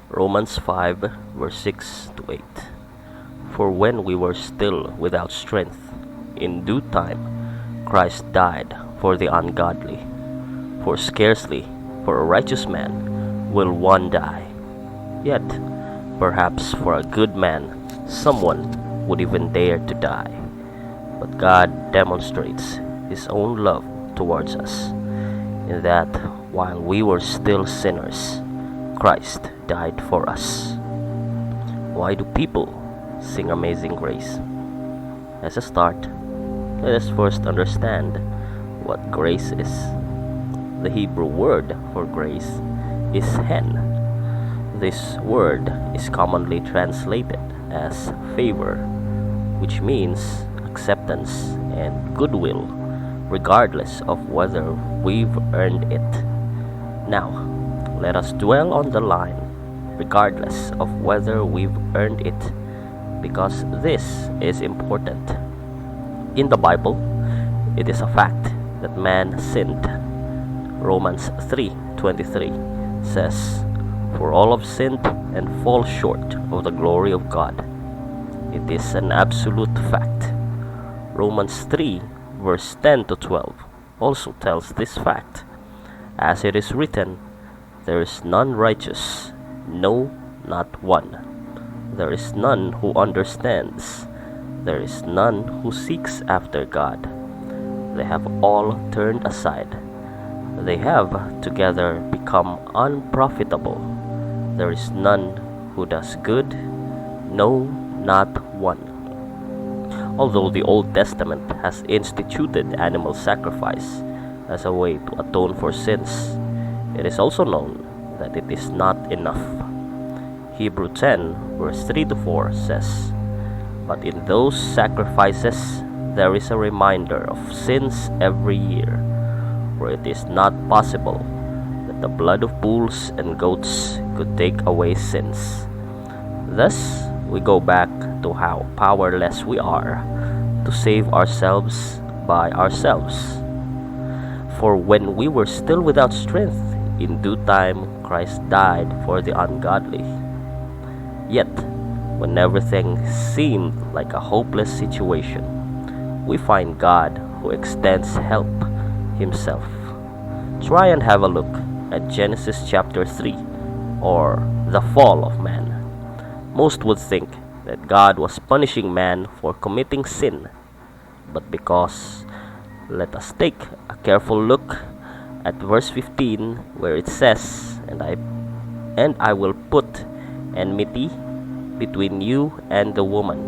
Romans 5, verse 6 to 8. For when we were still without strength, in due time Christ died for the ungodly. For scarcely for a righteous man will one die. Yet, perhaps for a good man, someone would even dare to die. But God demonstrates His own love towards us, in that while we were still sinners, Christ died for us. Why do people sing Amazing Grace? As a start, let us first understand what grace is. The Hebrew word for grace is hen. This word is commonly translated as favor, which means acceptance and goodwill, regardless of whether we've earned it. Now, let us dwell on the line, regardless of whether we've earned it, because this is important. In the Bible, it is a fact that man sinned. Romans 3:23 says, "For all have sinned and fall short of the glory of God." It is an absolute fact. Romans 3 verse 10 to 12 also tells this fact. As it is written, "There is none righteous, no, not one. There is none who understands. There is none who seeks after God. They have all turned aside. They have together become unprofitable. There is none who does good, no, not one." Although the Old Testament has instituted animal sacrifice as a way to atone for sins, it is also known that it is not enough. Hebrew 10 verse 3 to 4 says, "But in those sacrifices there is a reminder of sins every year, for it is not possible that the blood of bulls and goats could take away sins." Thus, we go back to how powerless we are to save ourselves by ourselves. For when we were still without strength, in due time Christ died for the ungodly. Yet, when everything seemed like a hopeless situation, we find God who extends help Himself. Try and have a look at Genesis chapter 3, or the fall of man. Most would think that God was punishing man for committing sin, but let us take a careful look at verse 15, where it says, and I will put enmity between you and the woman,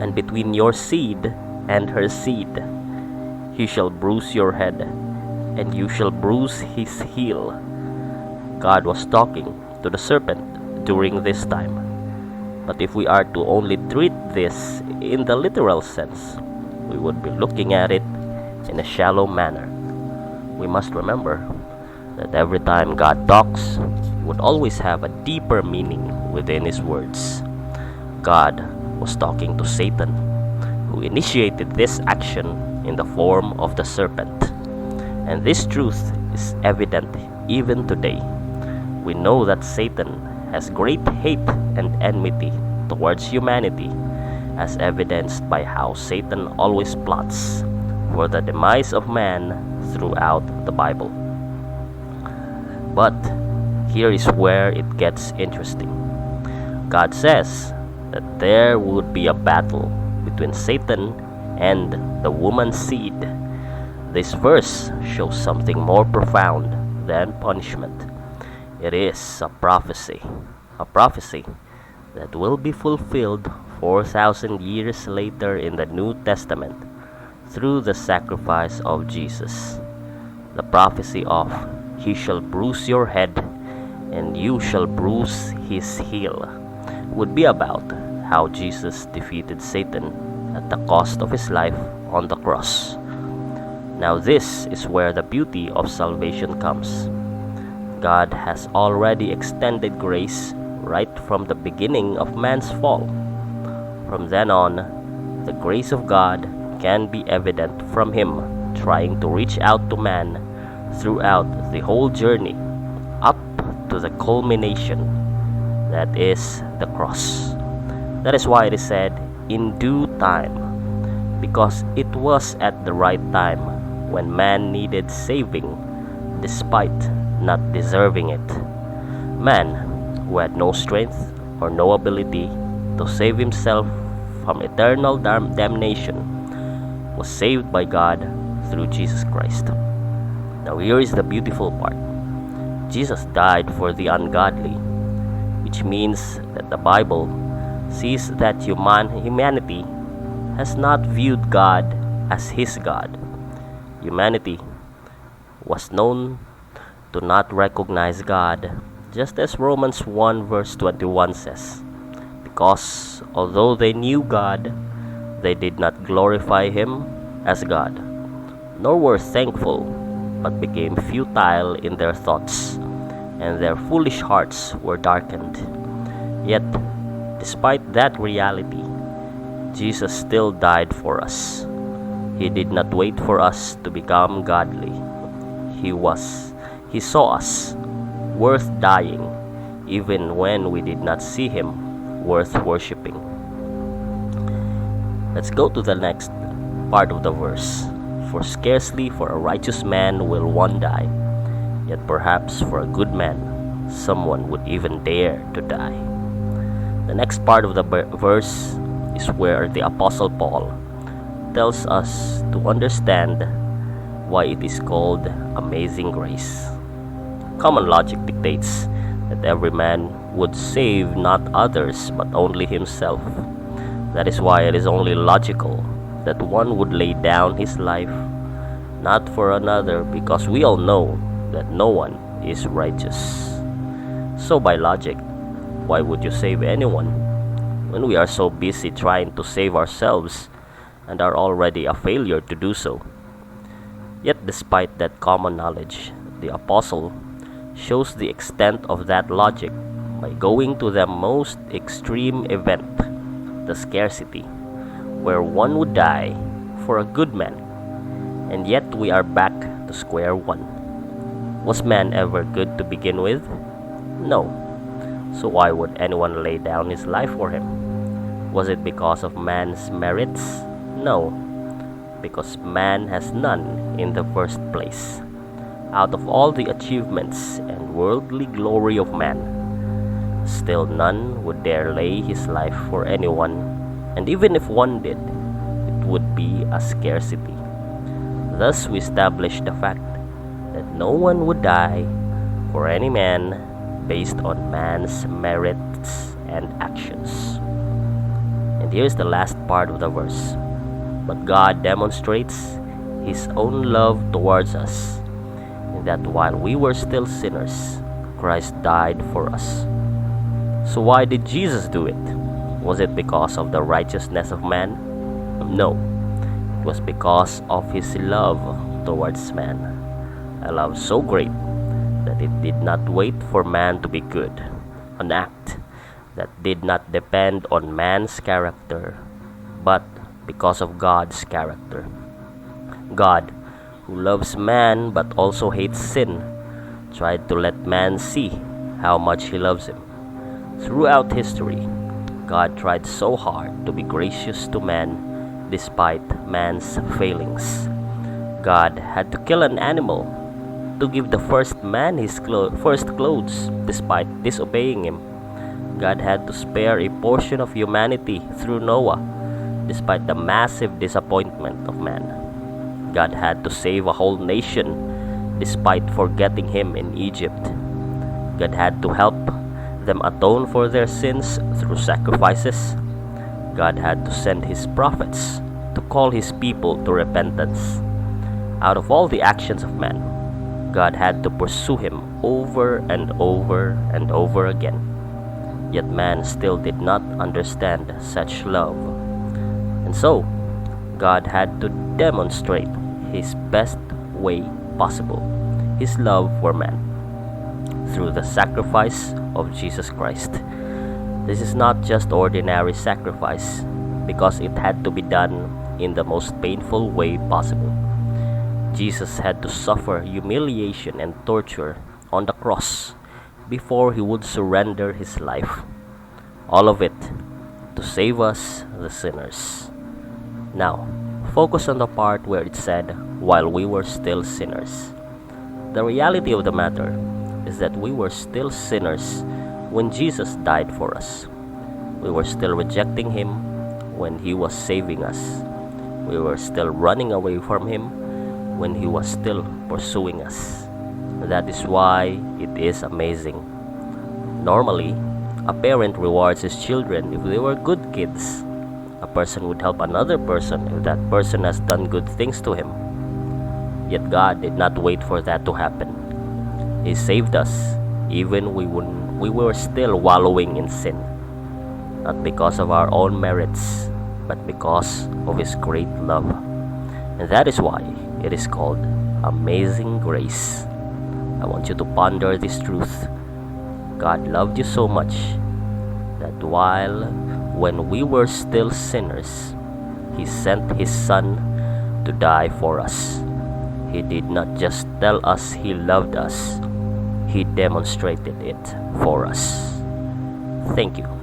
and between your seed and her seed. He shall bruise your head, and you shall bruise his heel." God was talking to the serpent during this time. But if we are to only treat this in the literal sense, we would be looking at it in a shallow manner. We must remember that every time God talks, He would always have a deeper meaning within His words. God was talking to Satan, who initiated this action in the form of the serpent. And this truth is evident even today. We know that Satan has great hate and enmity towards humanity, as evidenced by how Satan always plots for the demise of man throughout the Bible. But here is where it gets interesting. God says that there would be a battle between Satan and the woman's seed. This verse shows something more profound than punishment. It is a prophecy that will be fulfilled 4,000 years later in the New Testament through the sacrifice of Jesus. The prophecy of "He shall bruise your head, and you shall bruise his heel" would be about how Jesus defeated Satan at the cost of His life on the cross. Now this is where the beauty of salvation comes. God has already extended grace right from the beginning of man's fall. From then on, the grace of God can be evident from Him trying to reach out to man throughout the whole journey, up to the culmination that is the cross. That is why it is said, in due time, because it was at the right time when man needed saving despite not deserving it. Man, who had no strength or no ability to save himself from eternal damnation, was saved by God through Jesus Christ. Now here is the beautiful part. Jesus died for the ungodly, which means that the Bible sees that humanity has not viewed God as his God. Humanity was known to not recognize God, just as Romans 1 verse 21 says, because although they knew God, they did not glorify him as God, nor were thankful, but became futile in their thoughts, and their foolish hearts were darkened. Yet, despite that reality, Jesus still died for us. He did not wait for us to become godly. He saw us worth dying, even when we did not see him worth worshiping. Let's go to the next part of the verse. For scarcely for a righteous man will one die, yet perhaps for a good man someone would even dare to die. The next part of the verse is where the Apostle Paul tells us to understand why it is called amazing grace. Common logic dictates that every man would save not others but only himself. That is why it is only logical that one would lay down his life not for another, because we all know that no one is righteous. So by logic, why would you save anyone when we are so busy trying to save ourselves and are already a failure to do so? Yet despite that common knowledge, the apostle shows the extent of that logic by going to the most extreme event, the scarcity, where one would die for a good man. And yet we are back to square one. Was man ever good to begin with? No. So why would anyone lay down his life for him? Was it because of man's merits? No. Because man has none in the first place. Out of all the achievements and worldly glory of man, still none would dare lay his life for anyone, and even if one did, it would be a scarcity. Thus we establish the fact that no one would die for any man based on man's merits and actions. And here's the last part of the verse. But God demonstrates his own love towards us, in that while we were still sinners, Christ died for us. So why did Jesus do it? Was it because of the righteousness of man? No. It was because of his love towards man. A love so great that it did not wait for man to be good, an act that did not depend on man's character, but because of God's character. God, who loves man but also hates sin, tried to let man see how much he loves him. Throughout history, God tried so hard to be gracious to man despite man's failings. God had to kill an animal to give the first man his first clothes despite disobeying him. God had to spare a portion of humanity through Noah despite the massive disappointment of man. God had to save a whole nation despite forgetting him in Egypt. God had to help them atone for their sins through sacrifices. God had to send his prophets to call his people to repentance. Out of all the actions of man, God had to pursue him over and over and over again. Yet man still did not understand such love. And so, God had to demonstrate his best way possible, his love for man, through the sacrifice of Jesus Christ. This is not just ordinary sacrifice, because it had to be done in the most painful way possible. Jesus had to suffer humiliation and torture on the cross before he would surrender his life. All of it to save us, the sinners. Now, focus on the part where it said, while we were still sinners. The reality of the matter is that we were still sinners when Jesus died for us. We were still rejecting him when he was saving us. We were still running away from him when he was still pursuing us. That is why it is amazing. Normally, a parent rewards his children if they were good kids. A person would help another person if that person has done good things to him. Yet God did not wait for that to happen. He saved us even when we were still wallowing in sin. Not because of our own merits, but because of his great love. And that is why it is called Amazing Grace. I want you to ponder this truth. God loved you so much that when we were still sinners, he sent his Son to die for us. He did not just tell us he loved us, he demonstrated it for us. Thank you.